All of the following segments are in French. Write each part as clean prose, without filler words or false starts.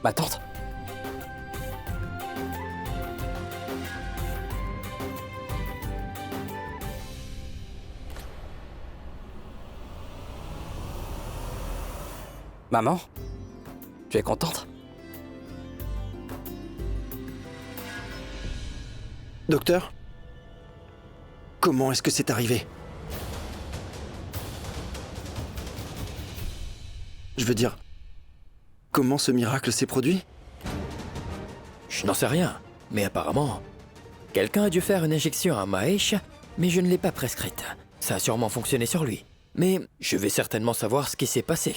Ma tante? Maman? Tu es contente? Docteur? Comment est-ce que c'est arrivé? Je veux dire, comment ce miracle s'est produit? Je n'en sais rien, mais apparemment, quelqu'un a dû faire une injection à Mahesh, mais je ne l'ai pas prescrite. Ça a sûrement fonctionné sur lui. Mais je vais certainement savoir ce qui s'est passé.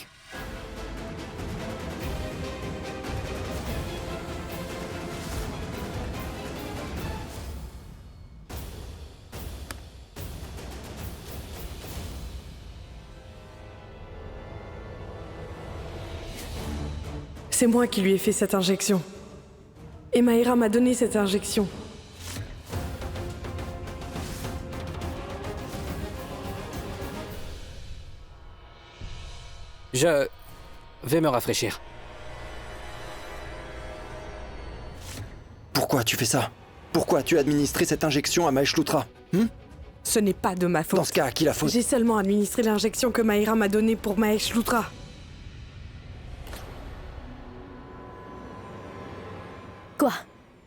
C'est moi qui lui ai fait cette injection. Et Maïra m'a donné cette injection. Je vais me rafraîchir. Pourquoi tu fais ça? Pourquoi tu as administré cette injection à Mahesh Lutra? Ce n'est pas de ma faute. Dans ce cas, à qui la faute? J'ai seulement administré l'injection que Maïra m'a donnée pour Mahesh Lutra. Quoi?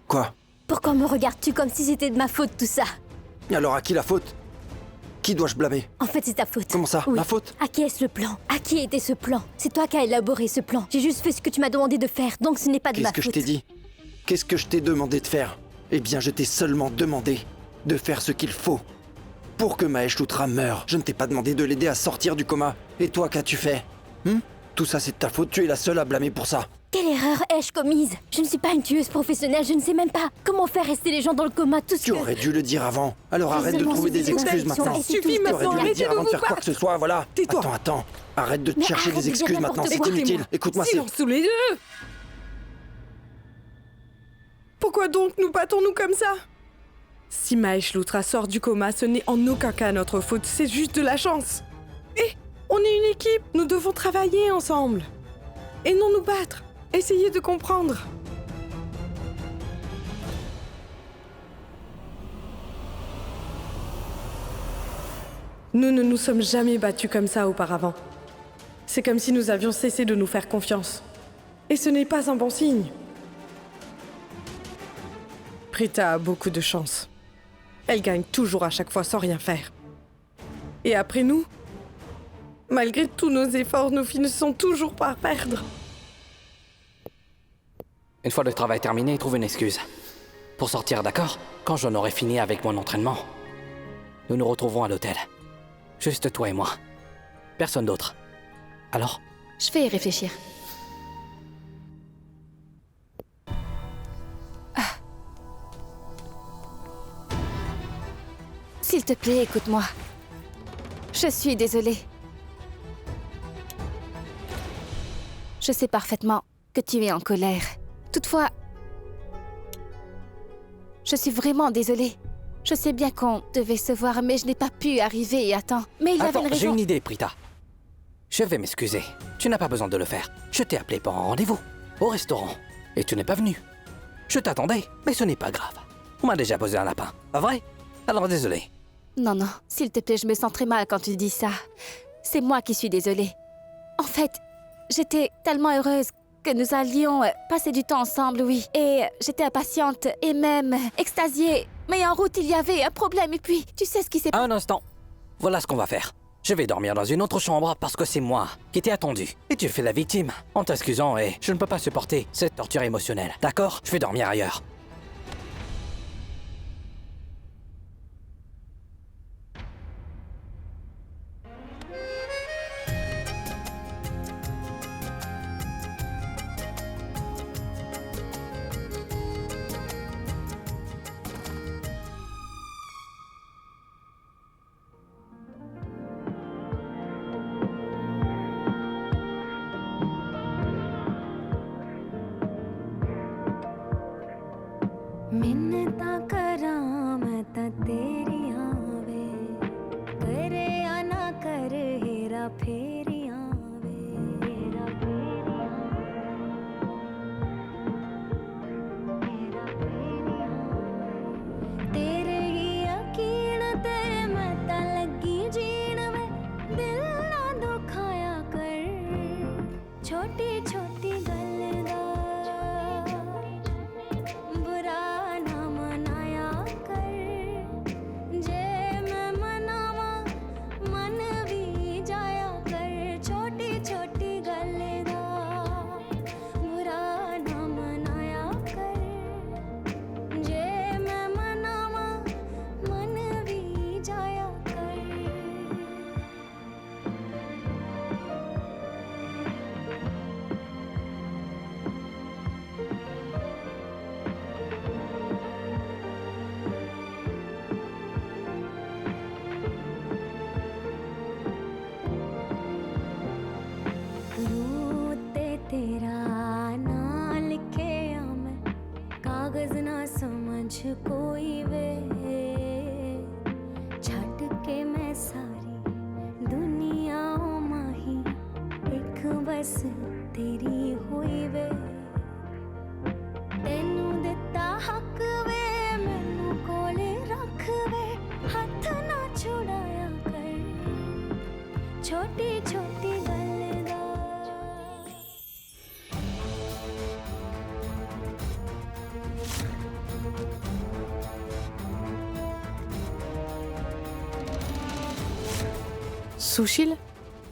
Quoi? Pourquoi me regardes-tu comme si c'était de ma faute tout ça? Alors à qui la faute? Qui dois-je blâmer? En fait, c'est ta faute. Comment ça? Oui. Ma faute? À qui est-ce le plan? À qui était ce plan? C'est toi qui as élaboré ce plan. J'ai juste fait ce que tu m'as demandé de faire, donc ce n'est pas de ma Qu'est-ce faute. que je t'ai dit? Qu'est-ce que je t'ai demandé de faire? Eh bien, je t'ai seulement demandé de faire ce qu'il faut pour que Mahesh Lutra meure. Je ne t'ai pas demandé de l'aider à sortir du coma. Et toi, qu'as-tu fait? Tout ça, c'est de ta faute. Tu es la seule à blâmer pour ça. Quelle erreur ai-je commise? Je ne suis pas une tueuse professionnelle, je ne sais même pas comment faire rester les gens dans le coma, tout ce Tu que... aurais dû le dire avant. Alors arrête de seulement trouver des ces excuses expressions, maintenant. et c'est Suffit tout. Tu aurais maintenant, dû le arrêtez dire de avant de vous faire quoi battre. que ce soit, voilà. Tais-toi. Attends. Arrête de te Mais chercher arrête des de dire excuses n'importe maintenant, c'est quoi. inutile. Écoute-moi, c'est... Silence tous les deux! Pourquoi donc nous battons-nous comme ça? Si Mahesh Lutra sort du coma, ce n'est en aucun cas notre faute, c'est juste de la chance. Et on est une équipe, nous devons travailler ensemble. Et non nous battre. Essayez de comprendre. Nous ne nous sommes jamais battus comme ça auparavant. C'est comme si nous avions cessé de nous faire confiance. Et ce n'est pas un bon signe. Prita a beaucoup de chance. Elle gagne toujours à chaque fois sans rien faire. Et après nous, malgré tous nos efforts, nous finissons toujours par perdre. Une fois le travail terminé, trouve une excuse. Pour sortir, d'accord? Quand j'en aurai fini avec mon entraînement, nous nous retrouverons à l'hôtel. Juste toi et moi. Personne d'autre. Alors? Je vais y réfléchir. S'il te plaît, écoute-moi. Je suis désolée. Je sais parfaitement que tu es en colère. Toutefois, je suis vraiment désolée. Je sais bien qu'on devait se voir, mais je n'ai pas pu arriver à temps. Mais il avait Attends, une j'ai raison. une idée, Prita. Je vais m'excuser. Tu n'as pas besoin de le faire. Je t'ai appelé pour un rendez-vous, au restaurant. Et tu n'es pas venu. Je t'attendais, mais ce n'est pas grave. On m'a déjà posé un lapin, pas vrai? Alors désolé. Non, non, s'il te plaît, je me sens très mal quand tu dis ça. C'est moi qui suis désolée. En fait, j'étais tellement heureuse que nous allions passer du temps ensemble, oui. Et j'étais impatiente et même extasiée. Mais en route, il y avait un problème et puis, tu sais ce qui s'est passé. Un instant. Voilà ce qu'on va faire. Je vais dormir dans une autre chambre parce que c'est moi qui t'ai attendu. Et tu fais la victime en t'excusant et je ne peux pas supporter cette torture émotionnelle. D'accord? Je vais dormir ailleurs. बस तेरी हुई वे तेनू दिता हक वे मैनू कोले रख वे हथ ना छुड़ाया कर छोटी छोटी गल दा Sushil,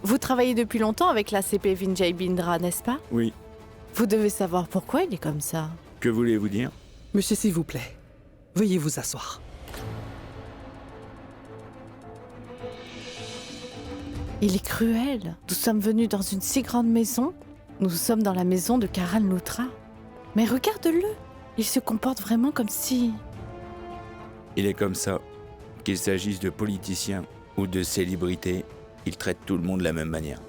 vous travaillez depuis longtemps avec l'ACP Vijay Bindra, n'est-ce pas? Oui, Vous devez savoir pourquoi il est comme ça. que voulez-vous dire? Monsieur, s'il vous plaît, veuillez vous asseoir. Il est cruel. Nous sommes venus dans une si grande maison. Nous sommes dans la maison de Karan Luthra. Mais regarde-le. Il se comporte vraiment comme si... Il est comme ça. Qu'il s'agisse de politiciens ou de célébrités, il traite tout le monde de la même manière.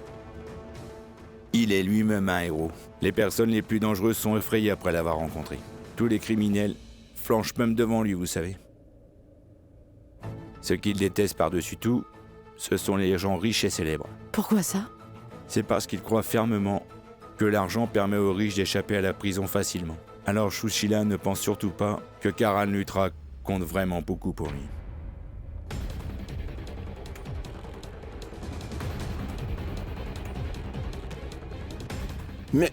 Il est lui-même un héros. Les personnes les plus dangereuses sont effrayées après l'avoir rencontré. Tous les criminels flanchent même devant lui, vous savez. Ce qu'il déteste par-dessus tout, ce sont les gens riches et célèbres. Pourquoi ça? C'est parce qu'il croit fermement que l'argent permet aux riches d'échapper à la prison facilement. Alors Sushila ne pense surtout pas que Karan Luthra compte vraiment beaucoup pour lui. Mais...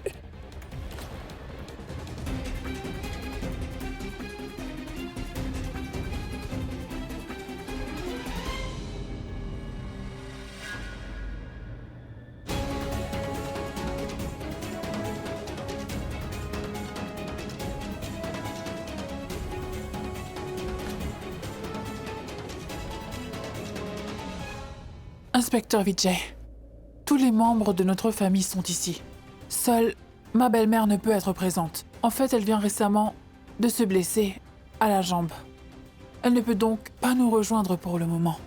Inspecteur Vijay, tous les membres de notre famille sont ici. Seule ma belle-mère ne peut être présente. En fait, elle vient récemment de se blesser à la jambe. Elle ne peut donc pas nous rejoindre pour le moment.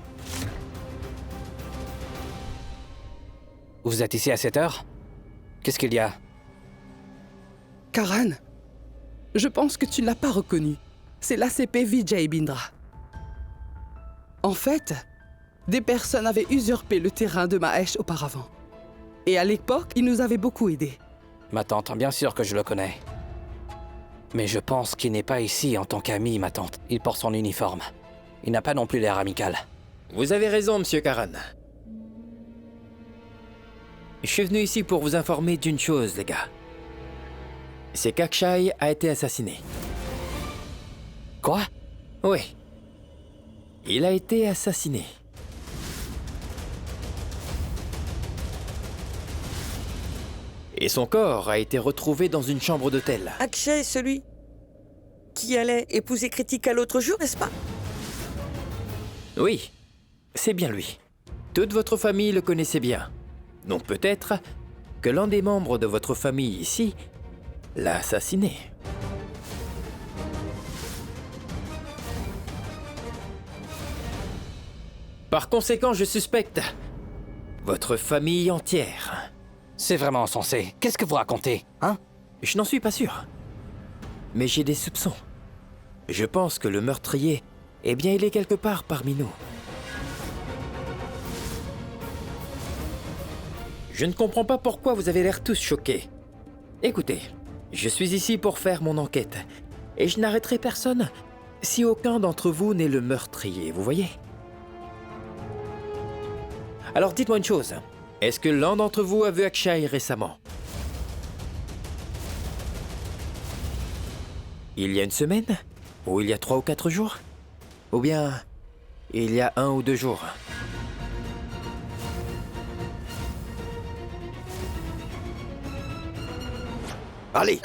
Vous êtes ici à cette heure? Qu'est-ce qu'il y a? Karan, je pense que tu ne l'as pas reconnu. C'est l'ACP Vijay Bindra. En fait, des personnes avaient usurpé le terrain de Mahesh auparavant. Et à l'époque, il nous avait beaucoup aidés. Ma tante, bien sûr que je le connais. Mais je pense qu'il n'est pas ici en tant qu'ami, ma tante. Il porte son uniforme. Il n'a pas non plus l'air amical. Vous avez raison, monsieur Karan. Je suis venu ici pour vous informer d'une chose, les gars. C'est qu'Akshay a été assassiné. Quoi? Oui. Il a été assassiné. Et son corps a été retrouvé dans une chambre d'hôtel. Akshay est celui qui allait épouser Kritika l'autre jour, n'est-ce pas? Oui, c'est bien lui. Toute votre famille le connaissait bien. Donc peut-être que l'un des membres de votre famille ici l'a assassiné. Par conséquent, je suspecte votre famille entière. C'est vraiment insensé. Qu'est-ce que vous racontez, hein? Je n'en suis pas sûr. Mais j'ai des soupçons. Je pense que le meurtrier, eh bien, il est quelque part parmi nous. Je ne comprends pas pourquoi vous avez l'air tous choqués. Écoutez, je suis ici pour faire mon enquête. Et je n'arrêterai personne si aucun d'entre vous n'est le meurtrier, vous voyez? Alors dites-moi une chose. Est-ce que l'un d'entre vous a vu Akshay récemment? Il y a une semaine? Ou il y a 3 ou 4 jours? Ou bien il y a 1 ou 2 jours? Allez!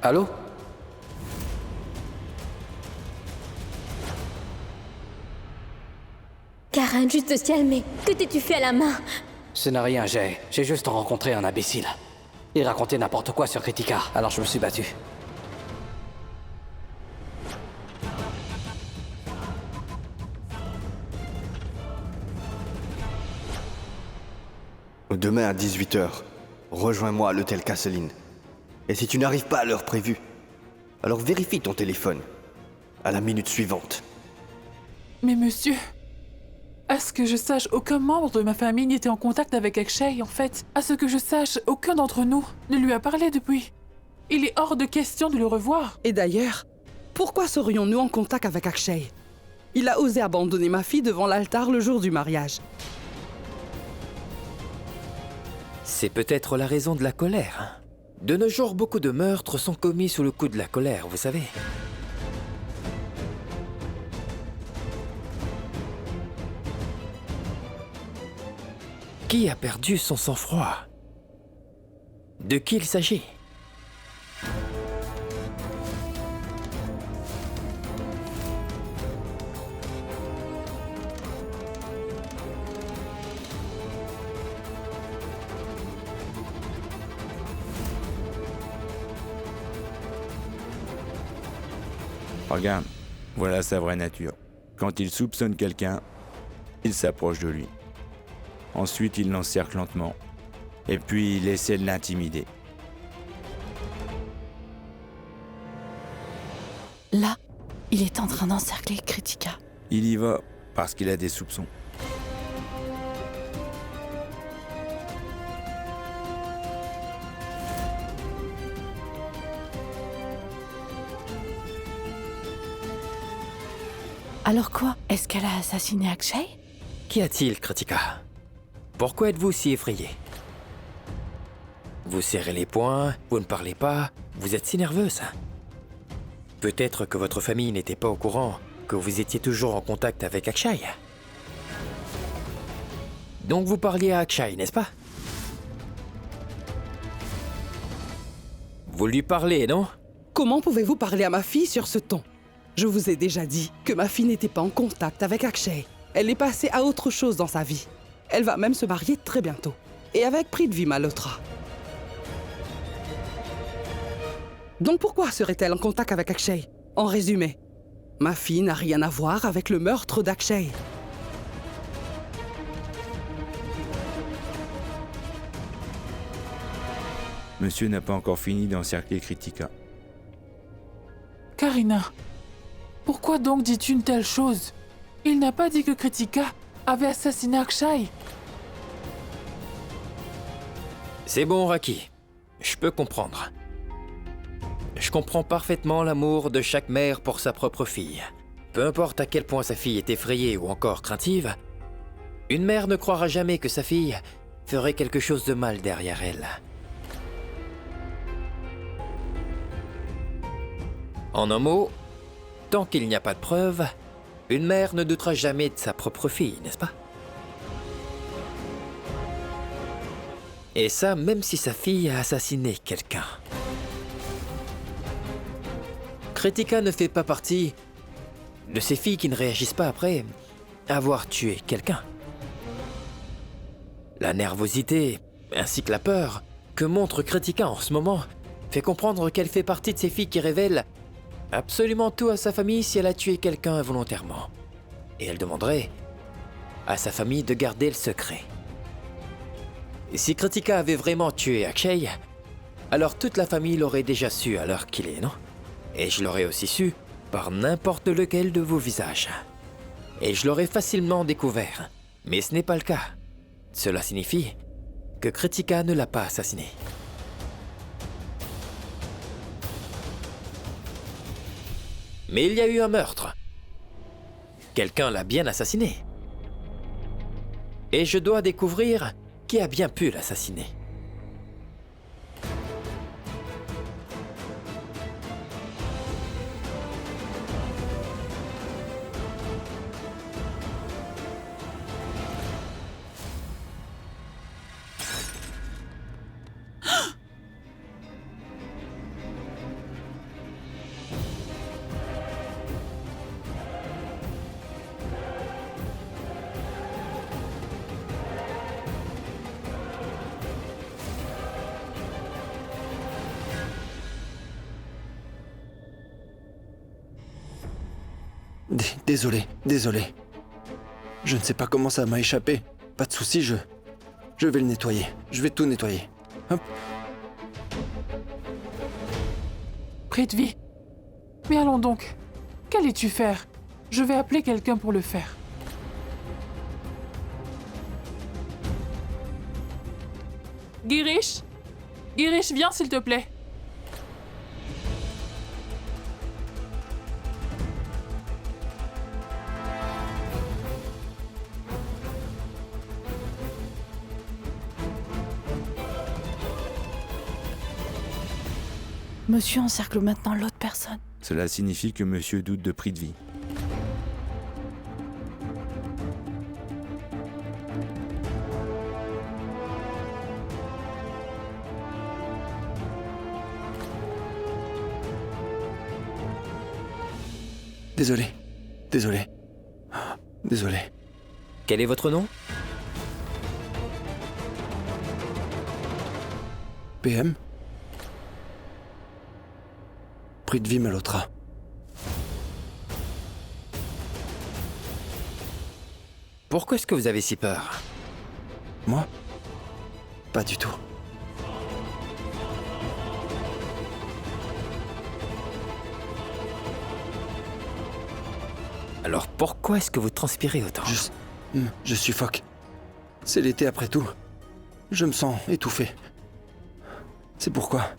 Allô? Karan, juste de ciel, mais que t'es-tu fait à la main? Ce n'est rien, j'ai juste rencontré un imbécile. Il racontait n'importe quoi sur Kritika, alors je me suis battu. Demain à 18h, rejoins-moi à l'hôtel Castleline. Et si tu n'arrives pas à l'heure prévue, Alors vérifie ton téléphone. À la minute suivante. Mais monsieur, à ce que je sache, aucun membre de ma famille n'était en contact avec Akshay, en fait. À ce que je sache, aucun d'entre nous ne lui a parlé depuis. Il est hors de question de le revoir. Et d'ailleurs, pourquoi serions-nous en contact avec Akshay? Il a osé abandonner ma fille devant l'altar le jour du mariage. C'est peut-être la raison de la colère. De nos jours, beaucoup de meurtres sont commis sous le coup de la colère, vous savez. Qui a perdu son sang-froid? De qui il s'agit? Regarde, voilà sa vraie nature. Quand il soupçonne quelqu'un, il s'approche de lui. Ensuite, il l'encercle lentement. Et puis, il essaie de l'intimider. Là, il est en train d'encercler Kritika. Il y va parce qu'il a des soupçons. Alors quoi? Est-ce qu'elle a assassiné Akshay? Qu'y a-t-il, Kritika? Pourquoi êtes-vous si effrayée? Vous serrez les poings, vous ne parlez pas, vous êtes si nerveuse. Peut-être que votre famille n'était pas au courant que vous étiez toujours en contact avec Akshay. Donc vous parliez à Akshay, n'est-ce pas? Vous lui parlez, non? Comment pouvez-vous parler à ma fille sur ce ton? Je vous ai déjà dit que ma fille n'était pas en contact avec Akshay. Elle est passée à autre chose dans sa vie. Elle va même se marier très bientôt. Et avec Prithvi Malhotra. Donc pourquoi serait-elle en contact avec Akshay? En résumé, ma fille n'a rien à voir avec le meurtre d'Akshay. Monsieur n'a pas encore fini d'encercler Kritika. Karina, pourquoi donc dis-tu une telle chose? Il n'a pas dit que Kritika avait assassiné Akshay. C'est bon, Raki. Je peux comprendre. Je comprends parfaitement l'amour de chaque mère pour sa propre fille. Peu importe à quel point sa fille est effrayée ou encore craintive, une mère ne croira jamais que sa fille ferait quelque chose de mal derrière elle. En un mot, tant qu'il n'y a pas de preuves, une mère ne doutera jamais de sa propre fille, n'est-ce pas? Et ça, même si sa fille a assassiné quelqu'un. Kritika ne fait pas partie de ces filles qui ne réagissent pas après avoir tué quelqu'un. La nervosité, ainsi que la peur, que montre Kritika en ce moment, fait comprendre qu'elle fait partie de ces filles qui révèlent absolument tout à sa famille si elle a tué quelqu'un involontairement. Et elle demanderait à sa famille de garder le secret. Et si Kritika avait vraiment tué Akshay, alors toute la famille l'aurait déjà su à l'heure qu'il est, non? Et je l'aurais aussi su par n'importe lequel de vos visages. Et je l'aurais facilement découvert. Mais ce n'est pas le cas. Cela signifie que Kritika ne l'a pas assassiné. Mais il y a eu un meurtre. Quelqu'un l'a bien assassiné. Et je dois découvrir qui a bien pu l'assassiner. Désolé. Je ne sais pas comment ça m'a échappé. Pas de souci, je vais le nettoyer. Je vais tout nettoyer. Hop. Prithvi, Mais allons donc. Qu'allais-tu faire? Je vais appeler quelqu'un pour le faire. Girish? Girish, viens s'il te plaît. Monsieur encercle maintenant l'autre personne. Cela signifie que monsieur doute de Prithvi. Désolé. Désolé. Désolé. Quel est votre nom? PM Prithvi Malhotra. Pourquoi est-ce que vous avez si peur? Moi? Pas du tout. Alors pourquoi est-ce que vous transpirez autant? Je suffoque. C'est l'été après tout. Je me sens étouffé. C'est pourquoi.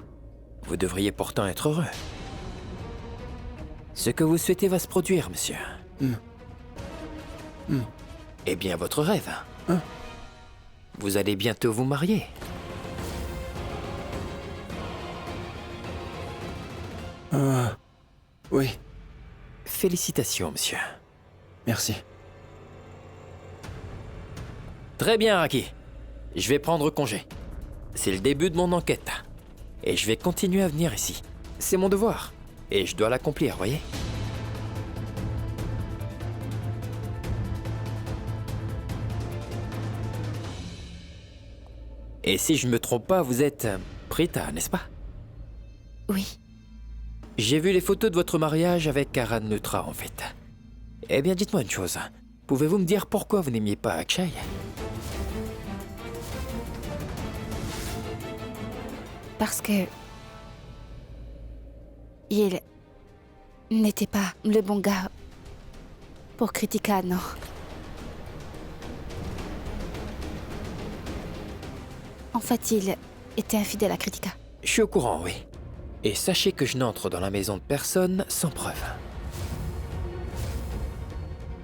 Vous devriez pourtant être heureux. Ce que vous souhaitez va se produire, monsieur. Eh bien, votre rêve. Vous allez bientôt vous marier. Oui. Félicitations, monsieur. Merci. Très bien, Raki. Je vais prendre congé. C'est le début de mon enquête. Et je vais continuer à venir ici. C'est mon devoir. Et je dois l'accomplir, voyez? Et si je me trompe pas, vous êtes Prita, n'est-ce pas? Oui. J'ai vu les photos de votre mariage avec Karan Neutra, en fait. Eh bien, dites-moi une chose. Pouvez-vous me dire pourquoi vous n'aimiez pas Akshay? Parce que... il... n'était pas le bon gars pour Kritika, non. En fait, il était infidèle à Kritika. Je suis au courant, oui. Et sachez que je n'entre dans la maison de personne sans preuve.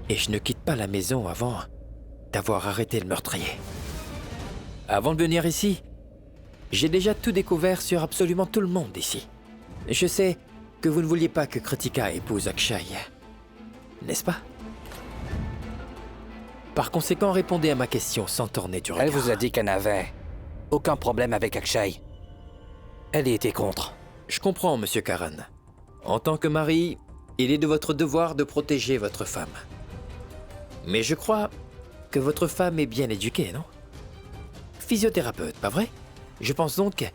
Et je ne quitte pas la maison avant d'avoir arrêté le meurtrier. Avant de venir ici, j'ai déjà tout découvert sur absolument tout le monde ici. Je sais que vous ne vouliez pas que Kritika épouse Akshay, n'est-ce pas? Par conséquent, répondez à ma question sans tourner du regard. Elle vous a dit qu'elle n'avait aucun problème avec Akshay. Elle y était contre. Je comprends, monsieur Karan. En tant que mari, il est de votre devoir de protéger votre femme. Mais je crois que votre femme est bien éduquée, non? Physiothérapeute, pas vrai? Je pense donc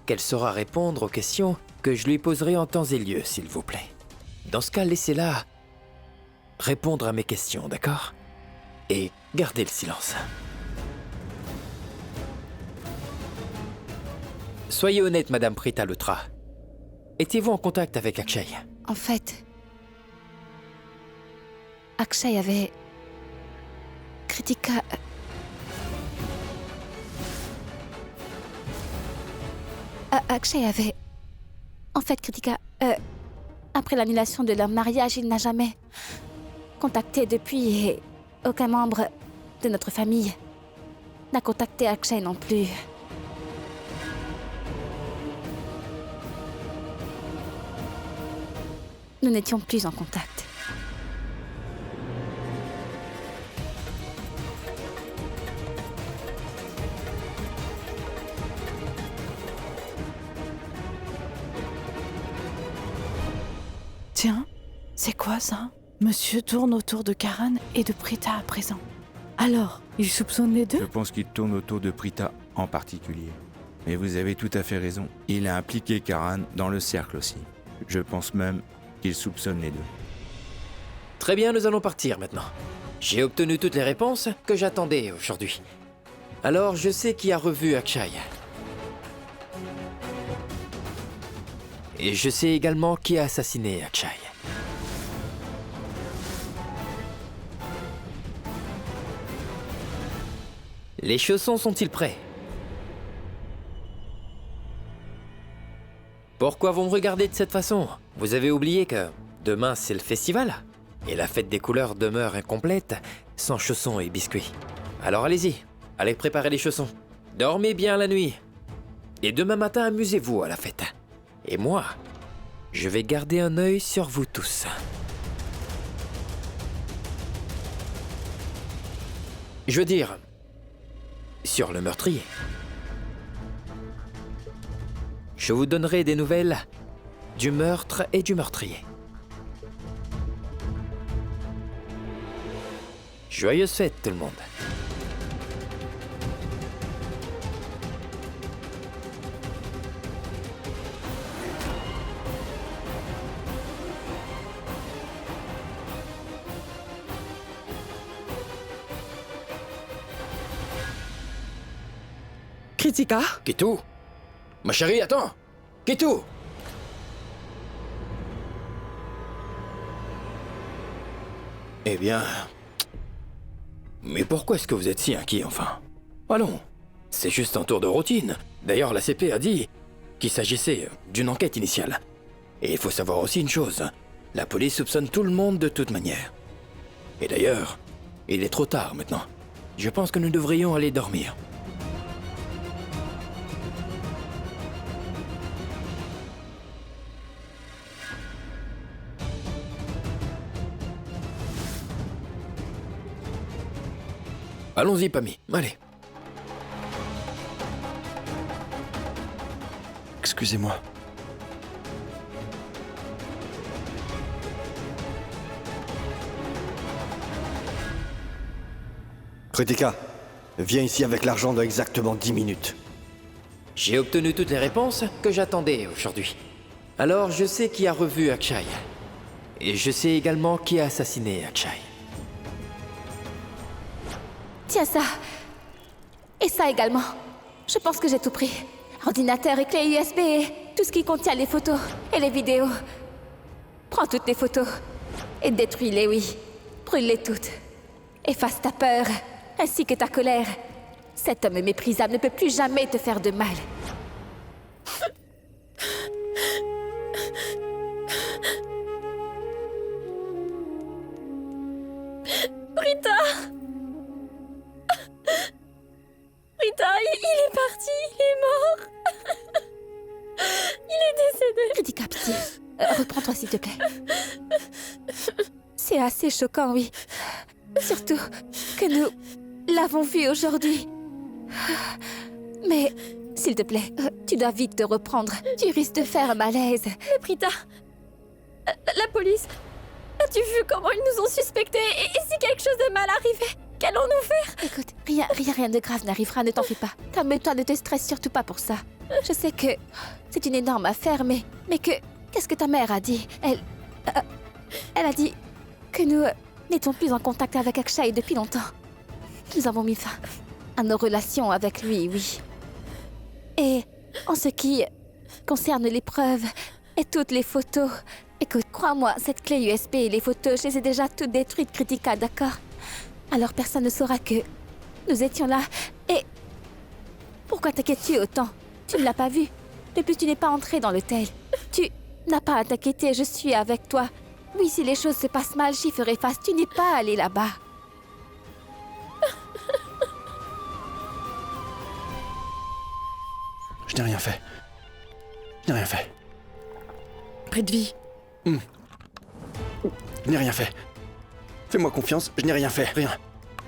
qu'elle saura répondre aux questions que je lui poserai en temps et lieu, s'il vous plaît. Dans ce cas, laissez-la répondre à mes questions, d'accord? Et gardez le silence. Soyez honnête, Madame Prita Lutra. Étiez-vous en contact avec Akshay? En fait... Akshay avait... Kritika... Akshay avait... En fait, Kritika... Après l'annulation de leur mariage, il n'a jamais contacté depuis et aucun membre de notre famille n'a contacté Akshay non plus. Nous n'étions plus en contact. Tiens, c'est quoi ça? Monsieur tourne autour de Karan et de Prita à présent. Alors, il soupçonne les deux? Je pense qu'il tourne autour de Prita en particulier. Mais vous avez tout à fait raison. Il a impliqué Karan dans le cercle aussi. Je pense même qu'il soupçonne les deux. Très bien, nous allons partir maintenant. J'ai obtenu toutes les réponses que j'attendais aujourd'hui. Alors, je sais qui a revu Akshay. Et je sais également qui a assassiné Akshay. Les chaussons sont-ils prêts? Pourquoi vous me regardez de cette façon? Vous avez oublié que demain c'est le festival? Et la fête des couleurs demeure incomplète sans chaussons et biscuits. Alors allez-y, allez préparer les chaussons. Dormez bien la nuit. Et demain matin, amusez-vous à la fête. Et moi, je vais garder un œil sur vous tous. Je veux dire, sur le meurtrier. Je vous donnerai des nouvelles du meurtre et du meurtrier. Joyeuse fête tout le monde. Kritika? Kitu? Ma chérie, attends! Kitu! Eh bien... Mais pourquoi est-ce que vous êtes si inquiet, enfin? Allons, c'est juste un tour de routine. D'ailleurs, la CP a dit qu'il s'agissait d'une enquête initiale. Et il faut savoir aussi une chose. La police soupçonne tout le monde de toute manière. Et d'ailleurs, il est trop tard maintenant. Je pense que nous devrions aller dormir. Allons-y, Pami. Allez. Excusez-moi. Kritika, viens ici avec l'argent dans exactement 10 minutes. J'ai obtenu toutes les réponses que j'attendais aujourd'hui. Alors, je sais qui a revu Akshay. Et je sais également qui a assassiné Akshay. Tiens ça. Et ça également. Je pense que j'ai tout pris. Ordinateur et clé USB et tout ce qui contient les photos et les vidéos. Prends toutes les photos et détruis-les, oui. Brûle-les toutes. Efface ta peur, ainsi que ta colère. Cet homme méprisable ne peut plus jamais te faire de mal. Rita! Rita, il est parti, il est mort. Il est décédé. Kritika, pitié. Reprends-toi, s'il te plaît. C'est assez choquant, oui. Surtout que nous l'avons vu aujourd'hui. Mais, s'il te plaît, tu dois vite te reprendre. Tu risques de faire un malaise. Mais Rita, la police, as-tu vu comment ils nous ont suspectés? Et si quelque chose de mal arrivait, qu'allons-nous faire? Écoute, rien de grave n'arrivera, ne t'en fais pas. Calme-toi, ne te stresse surtout pas pour ça. Je sais que c'est une énorme affaire, mais qu'est-ce que ta mère a dit? Elle a dit que nous n'étions plus en contact avec Akshay depuis longtemps. Nous avons mis fin à nos relations avec lui, oui. Et en ce qui concerne les preuves et toutes les photos, écoute, crois-moi, cette clé USB et les photos, je les ai déjà toutes détruites, Kritika, d'accord? Alors personne ne saura que nous étions là. Et pourquoi t'inquiètes-tu autant? Tu ne l'as pas vu. De plus, tu n'es pas entré dans l'hôtel. Tu n'as pas à t'inquiéter, je suis avec toi. Oui, si les choses se passent mal, j'y ferai face. Tu n'es pas allé là-bas. Je n'ai rien fait. Je n'ai rien fait. Prithvi. Je n'ai rien fait. Fais-moi confiance, je n'ai rien fait, rien.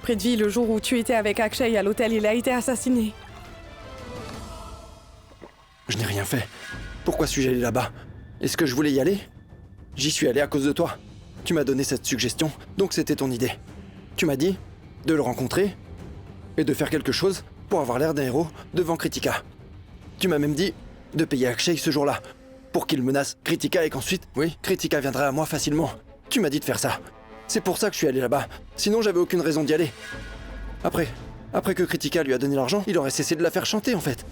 Prithvi, le jour où tu étais avec Akshay à l'hôtel, il a été assassiné. Je n'ai rien fait. Pourquoi suis-je allé là-bas? Est-ce que je voulais y aller? J'y suis allé à cause de toi. Tu m'as donné cette suggestion, donc c'était ton idée. Tu m'as dit de le rencontrer et de faire quelque chose pour avoir l'air d'un héros devant Kritika. Tu m'as même dit de payer Akshay ce jour-là pour qu'il menace Kritika et qu'ensuite, oui, Kritika viendra à moi facilement. Tu m'as dit de faire ça. C'est pour ça que je suis allé là-bas. Sinon, j'avais aucune raison d'y aller. Après que Kritika lui a donné l'argent, il aurait cessé de la faire chanter en fait.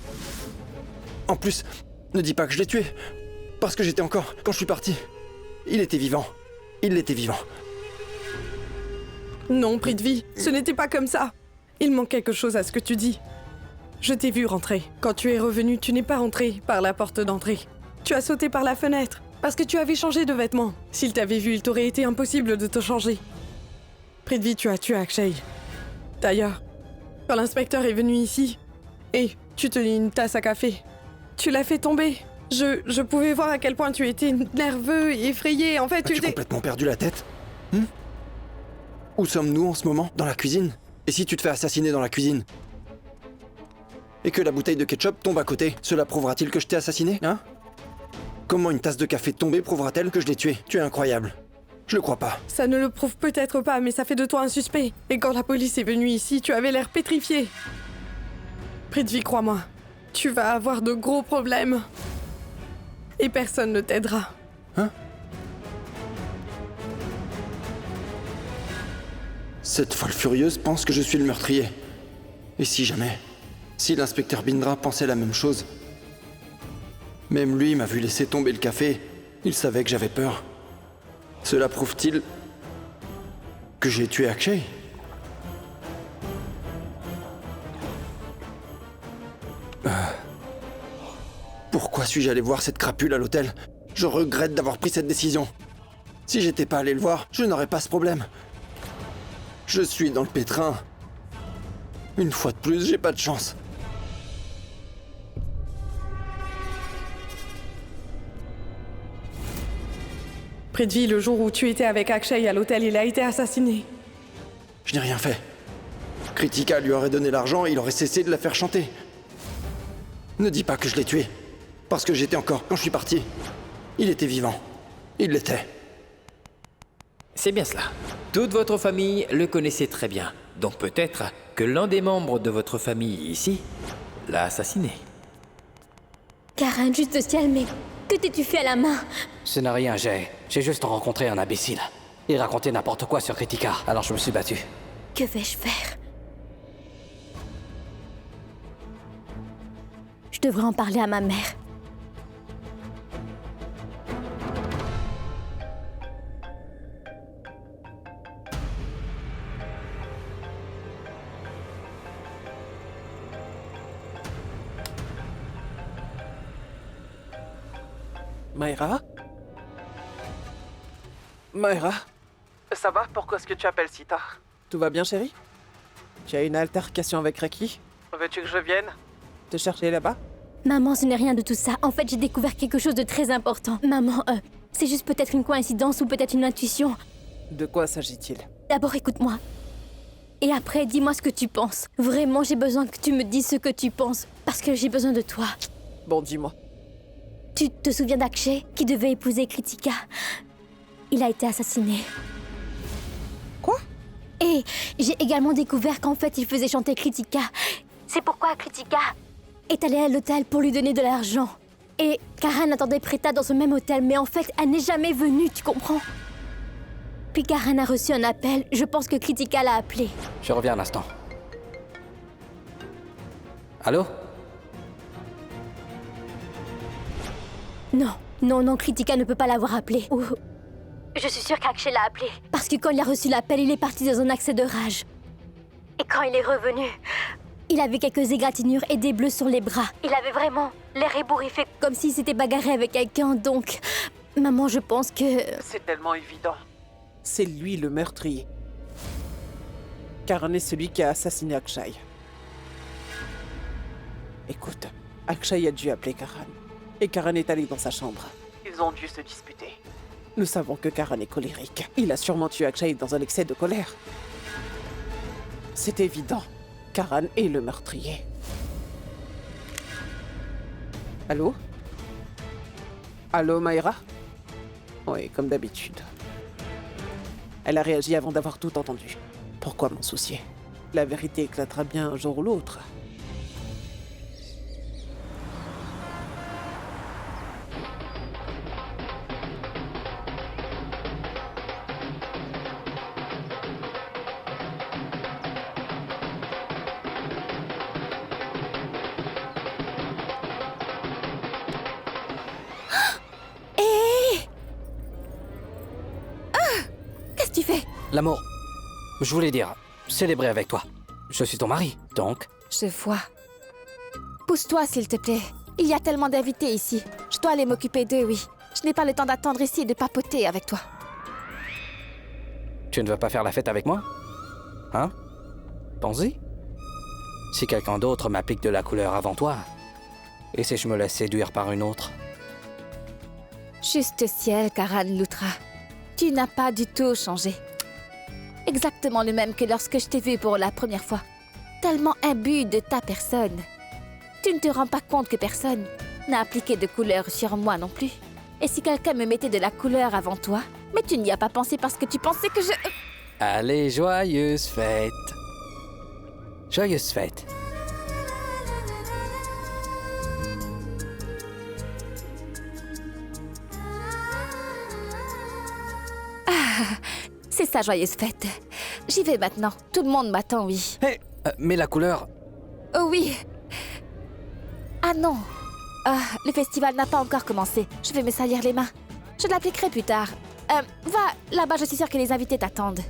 En plus, ne dis pas que je l'ai tué. Parce que j'étais encore... Quand je suis parti, il était vivant. Il était vivant. Non, Prithvi, ce n'était pas comme ça. Il manque quelque chose à ce que tu dis. Je t'ai vu rentrer. Quand tu es revenu, tu n'es pas rentré par la porte d'entrée. Tu as sauté par la fenêtre, parce que tu avais changé de vêtements. S'il t'avait vu, il t'aurait été impossible de te changer. Prithvi, tu as tué Akshay. D'ailleurs, quand l'inspecteur est venu ici, et tu tenais une tasse à café, tu l'as fait tomber. Je pouvais voir à quel point tu étais nerveux et effrayé. En fait, tu As-tu étais... complètement perdu la tête? Où sommes-nous en ce moment? Dans la cuisine? Et si tu te fais assassiner dans la cuisine? Et que la bouteille de ketchup tombe à côté, cela prouvera-t-il que je t'ai assassiné, hein? Comment une tasse de café tombée prouvera-t-elle que je l'ai tué? Tu es incroyable. Je le crois pas. Ça ne le prouve peut-être pas, mais ça fait de toi un suspect. Et quand la police est venue ici, tu avais l'air pétrifié. Prithvi, crois-moi, tu vas avoir de gros problèmes. Et personne ne t'aidera. Hein? Cette folle furieuse pense que je suis le meurtrier. Et si jamais... Si l'inspecteur Bindra pensait la même chose... Même lui m'a vu laisser tomber le café. Il savait que j'avais peur. Cela prouve-t-il... que j'ai tué Akshay? Pourquoi suis-je allé voir cette crapule à l'hôtel? Je regrette d'avoir pris cette décision. Si j'étais pas allé le voir, je n'aurais pas ce problème. Je suis dans le pétrin. Une fois de plus, j'ai pas de chance. Prithvi, le jour où tu étais avec Akshay à l'hôtel, il a été assassiné. Je n'ai rien fait. Kritika lui aurait donné l'argent et il aurait cessé de la faire chanter. Ne dis pas que je l'ai tué. Parce que j'étais encore quand je suis parti. Il était vivant. Il l'était. C'est bien cela. Toute votre famille le connaissait très bien. Donc peut-être que l'un des membres de votre famille ici l'a assassiné. Karen, juste ciel, mais que t'es-tu fait à la main? Ce n'est rien, j'ai juste rencontré un imbécile. Il racontait n'importe quoi sur Kritika, alors je me suis battu. Que vais-je faire? Je devrais en parler à ma mère. Mayra? Mayra? Ça va? Pourquoi est-ce que tu appelles si tard? Tout va bien, chérie? Tu as eu une altercation avec Raki? Veux-tu que je vienne te chercher là-bas? Maman, ce n'est rien de tout ça. En fait, j'ai découvert quelque chose de très important. Maman, c'est juste peut-être une coïncidence ou peut-être une intuition. De quoi s'agit-il? D'abord, écoute-moi. Et après, dis-moi ce que tu penses. Vraiment, j'ai besoin que tu me dises ce que tu penses. Parce que j'ai besoin de toi. Bon, dis-moi. Tu te souviens d'Akshay, qui devait épouser Kritika? Il a été assassiné. Quoi? Et j'ai également découvert qu'en fait, il faisait chanter Kritika. C'est pourquoi Kritika est allée à l'hôtel pour lui donner de l'argent. Et Karen attendait Preta dans ce même hôtel, mais en fait, elle n'est jamais venue, tu comprends? Puis Karen a reçu un appel. Je pense que Kritika l'a appelé. Je reviens un instant. Allô? Non, Kritika ne peut pas l'avoir appelé. Ou... Je suis sûre qu'Akshay l'a appelé. Parce que quand il a reçu l'appel, il est parti dans un accès de rage. Et quand il est revenu, il avait quelques égratignures et des bleus sur les bras. Il avait vraiment l'air ébouriffé, comme s'il s'était bagarré avec quelqu'un, donc... Maman, je pense que... C'est tellement évident. C'est lui le meurtrier. Karen est celui qui a assassiné Akshay. Écoute, Akshay a dû appeler Karen. Et Karen est allée dans sa chambre. Ils ont dû se disputer. Nous savons que Karen est colérique. Il a sûrement tué Akshay dans un excès de colère. C'est évident. Karen est le meurtrier. Allô? Allô, Mayra? Oui, comme d'habitude. Elle a réagi avant d'avoir tout entendu. Pourquoi m'en soucier? La vérité éclatera bien un jour ou l'autre. L'amour, je voulais dire, célébrer avec toi. Je suis ton mari, donc... Je vois. Pousse-toi, s'il te plaît. Il y a tellement d'invités ici. Je dois aller m'occuper d'eux, oui. Je n'ai pas le temps d'attendre ici et de papoter avec toi. Tu ne veux pas faire la fête avec moi? Hein? Pense-y. Si quelqu'un d'autre m'applique de la couleur avant toi, et si je me laisse séduire par une autre? Juste ciel, Karan Loutra. Tu n'as pas du tout changé. Exactement le même que lorsque je t'ai vu pour la première fois. Tellement imbu de ta personne. Tu ne te rends pas compte que personne n'a appliqué de couleur sur moi non plus. Et si quelqu'un me mettait de la couleur avant toi, mais tu n'y as pas pensé parce que tu pensais que je... Allez, joyeuse fête. Joyeuse fête. Ah, c'est ça, joyeuse fête. J'y vais maintenant. Tout le monde m'attend, oui. Hé, mais la couleur... Oh oui. Ah non. Ah, le festival n'a pas encore commencé. Je vais me salir les mains. Je l'appliquerai plus tard. Va, là-bas, je suis sûre que les invités t'attendent.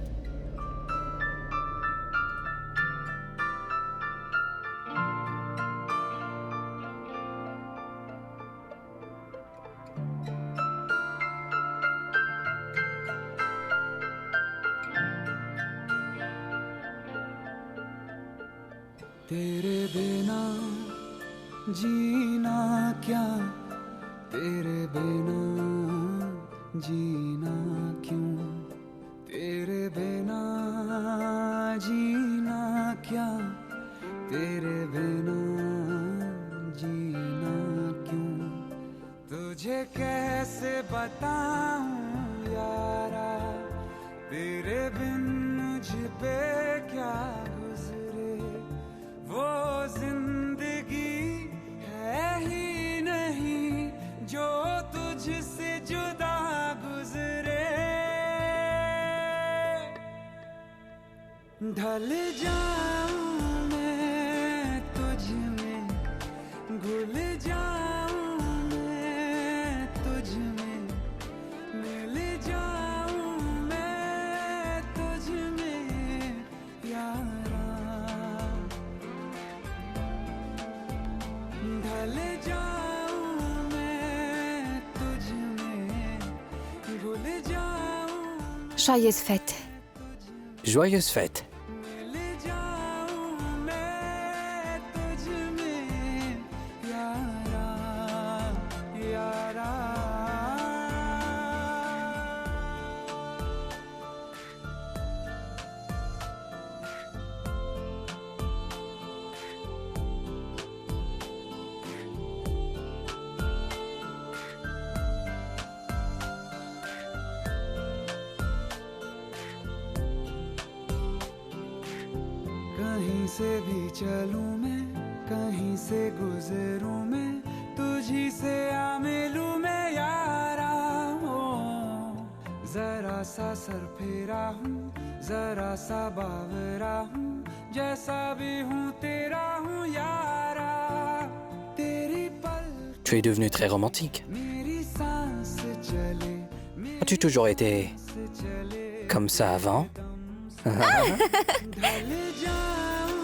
तेरे बिना जीना क्या तेरे बिना जीना क्यों तेरे बिना जीना क्या तेरे बिना जीना क्यों तुझे कैसे बताऊं यारा तेरे बिन मुझ पे क्या गुजरे वो जिंदगी है ही नहीं जो तुझसे जुदा गुजरे ढल जाऊं मैं तुझ में घुल जाऊं मैं तुझ में मिल जाऊं मैं तुझ में यारा ढल जाऊं मैं तुझ में घुल जाऊं Joyeuse fête. Joyeuse fête. कहीं से भी चलूं मैं कहीं से गुजरूं मैं तुझी से आ मिलूं मैं यारा हो जरा सा सर फेरा हूँ जरा सा बावरा हूँ जैसा भी हूँ तेरा हूँ यारा तेरी पल Tu es devenu très romantique. मेरी सांस चले As-tu toujours été comme ça avant? ढल जाऊं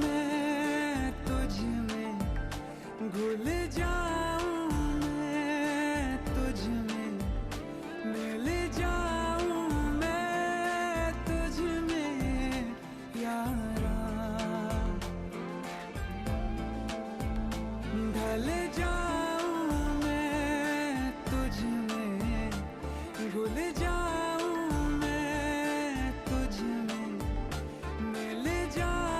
मैं तुझ में घुल जाऊं मैं तुझ में मिल जाऊं मैं तुझ में यारा ढल जाऊं मैं तुझ में घुल जाऊं मैं तुझ में मिल जाऊं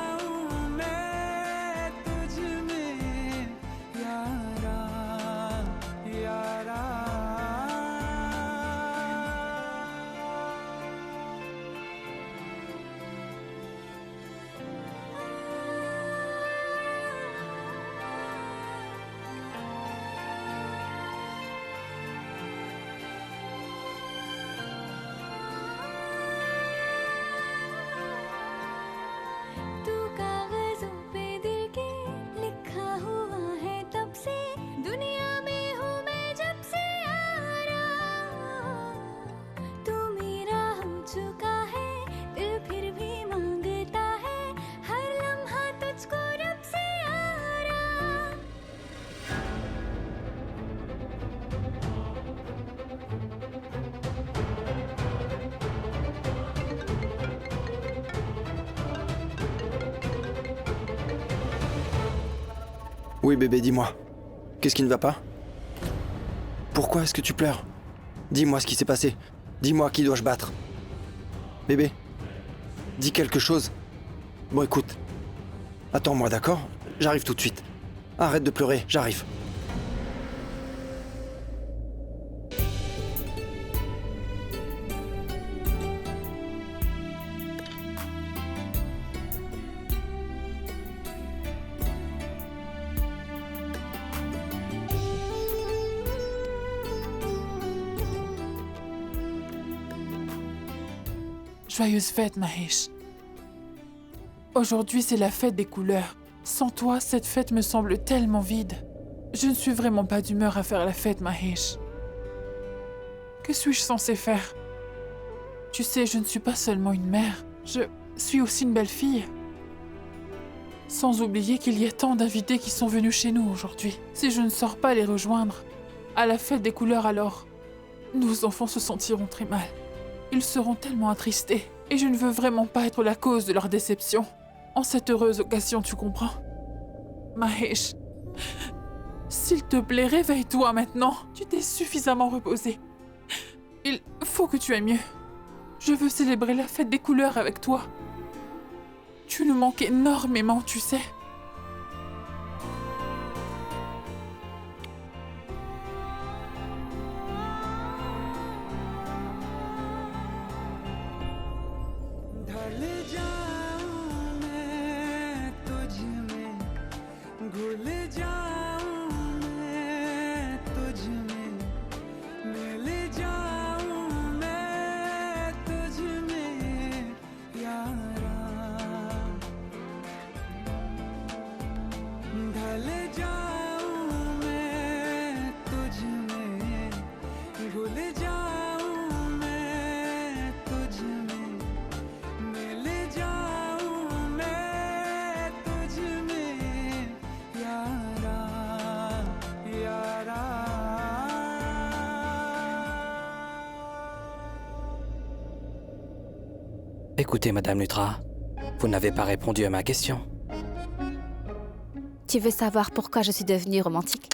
Oui bébé, dis-moi. Qu'est-ce qui ne va pas? Pourquoi est-ce que tu pleures? Dis-moi ce qui s'est passé. Dis-moi qui dois-je battre? Bébé, dis quelque chose. Bon écoute, attends-moi, d'accord? J'arrive tout de suite. Arrête de pleurer, j'arrive. Joyeuse fête, Mahesh. Aujourd'hui, c'est la fête des couleurs. Sans toi, cette fête me semble tellement vide. Je ne suis vraiment pas d'humeur à faire la fête, Mahesh. Que suis-je censée faire? Tu sais, je ne suis pas seulement une mère, je suis aussi une belle-fille. Sans oublier qu'il y a tant d'invités qui sont venus chez nous aujourd'hui. Si je ne sors pas les rejoindre à la fête des couleurs, alors nos enfants se sentiront très mal. Ils seront tellement attristés et je ne veux vraiment pas être la cause de leur déception. En cette heureuse occasion, tu comprends? Mahesh, s'il te plaît, réveille-toi maintenant. Tu t'es suffisamment reposé. Il faut que tu ailles mieux. Je veux célébrer la fête des couleurs avec toi. Tu nous manques énormément, tu sais. Écoutez, Madame Lutra, vous n'avez pas répondu à ma question. Tu veux savoir pourquoi je suis devenue romantique?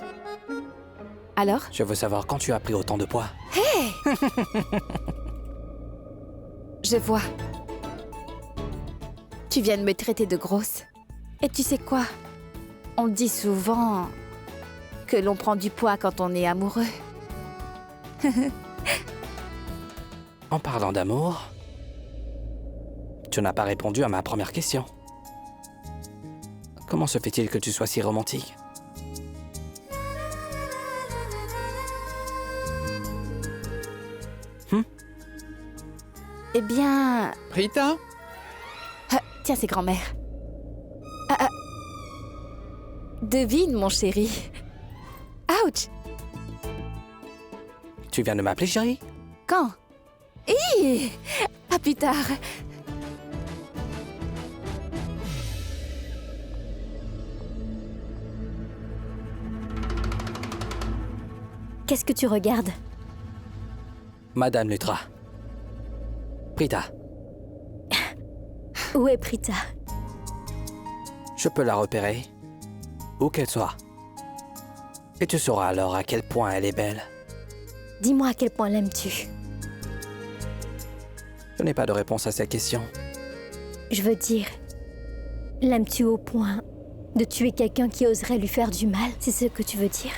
Alors? Je veux savoir quand tu as pris autant de poids. Hé! Je vois. Tu viens de me traiter de grosse. Et tu sais quoi? On dit souvent que l'on prend du poids quand on est amoureux. En parlant d'amour, tu n'as pas répondu à ma première question. Comment se fait-il que tu sois si romantique? Eh bien... Rita? Tiens, c'est grand-mère. Devine, mon chéri. Ouch! Tu viens de m'appeler, chérie? Quand? Hi! À plus tard. Qu'est-ce que tu regardes? Madame Lutra. Prita. Où est Prita? Je peux la repérer, où qu'elle soit. Et tu sauras alors à quel point elle est belle. Dis-moi à quel point l'aimes-tu? Je n'ai pas de réponse à cette question. Je veux dire, l'aimes-tu au point de tuer quelqu'un qui oserait lui faire du mal? C'est ce que tu veux dire?